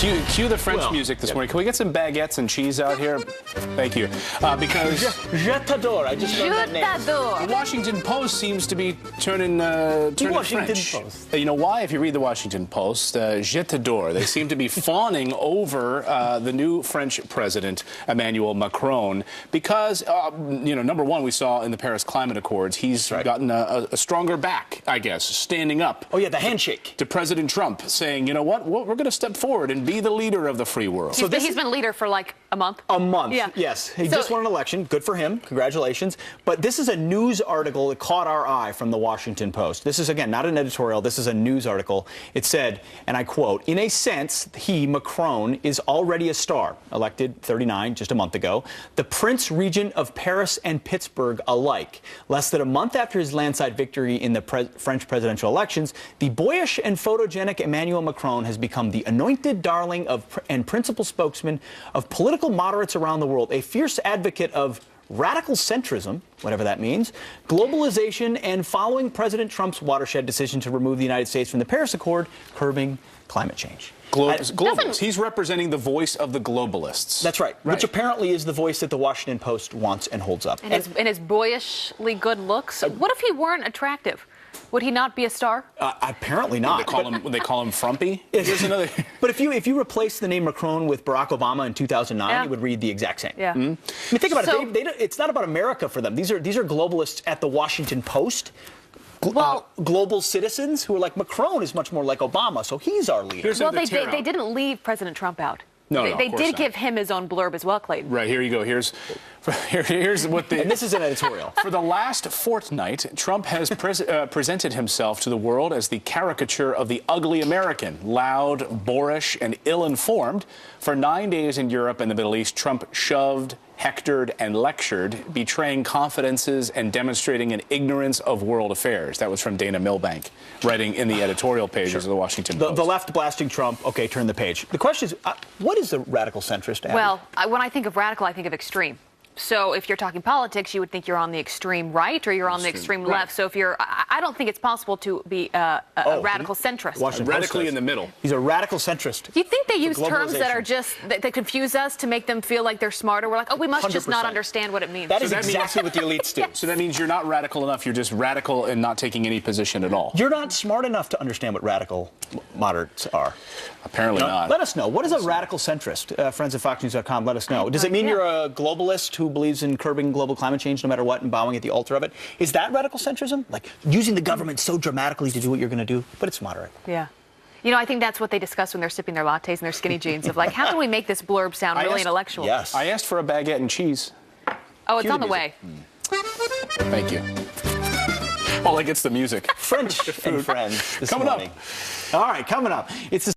Cue the French music this morning. Can we get some baguettes and cheese out here? Thank you. Because Je t'adore. I just learned that name. The Washington Post seems to be turning French. Post. You know why? If you read the Washington Post, Je t'adore. They seem to be fawning over the new French president, Emmanuel Macron, because, number one, we saw in the Paris Climate Accords, he's gotten a stronger back, I guess, standing up. Oh, yeah, the handshake. To President Trump, saying, you know what, we're going to step forward and be the leader of the free world. So he's been leader for like a month? A month, yes. He just won an election. Good for him. Congratulations. But this is a news article that caught our eye from the Washington Post. This is, again, not an editorial. This is a news article. It said, and I quote, "In a sense, he, Macron, is already a star, elected 39 just a month ago, the Prince Regent of Paris and Pittsburgh alike. Less than a month after his landslide victory in the French presidential elections, the boyish and photogenic Emmanuel Macron has become the anointed darling and principal spokesman of political moderates around the world, a fierce advocate of radical centrism, whatever that means, globalization, and following President Trump's watershed decision to remove the United States from the Paris Accord, curbing climate change." Globalists. He's representing the voice of the globalists. That's right. Which apparently is the voice that the Washington Post wants and holds up. And his boyishly good looks. What if he weren't attractive? Would he not be a star? Apparently not. They call him frumpy. But if you replace the name Macron with Barack Obama in 2009, it would read the exact same. Yeah. I mean, think about it. It's not about America for them. These are globalists at the Washington Post. Global citizens who are like, Macron is much more like Obama, so he's our leader. Well, they didn't leave President Trump out. No, they did give him his own blurb as well, Clayton. Right, here you go. Here's what the... And this is an editorial. For the last fortnight, Trump has presented himself to the world as the caricature of the ugly American, loud, boorish, and ill-informed. For 9 days in Europe and the Middle East, Trump shoved, hectored, and lectured, betraying confidences and demonstrating an ignorance of world affairs. That was from Dana Milbank, writing in the editorial pages of the Washington Post. The left blasting Trump. Okay, turn the page. The question is, what is a radical centrist? Abby? Well, when I think of radical, I think of extreme. So if you're talking politics, you would think you're on the extreme right or you're on the extreme left. So if you're, I don't think it's possible to be a radical centrist. Radically in the middle. He's a radical centrist. Do you think they use terms that are just, that confuse us to make them feel like they're smarter? We're like, oh, we must 100%. Just not understand what it means. That is exactly what the elites do. So that means you're not radical enough. You're just radical and not taking any position at all. You're not smart enough to understand what radical moderates are. Apparently not. Let us know. What is a radical centrist? Friends at FoxNews.com, let us know. Does it mean you're a globalist who believes in curbing global climate change no matter what and bowing at the altar of it? Is that radical centrism? Like using the government so dramatically to do what you're going to do? But it's moderate. Yeah. You know, I think that's what they discuss when they're sipping their lattes and their skinny jeans of like, how can we make this blurb sound really intellectual? Yes. I asked for a baguette and cheese. Oh, it's on the way. Thank you. All I get's the music. French and friends this morning. All right, coming up. It's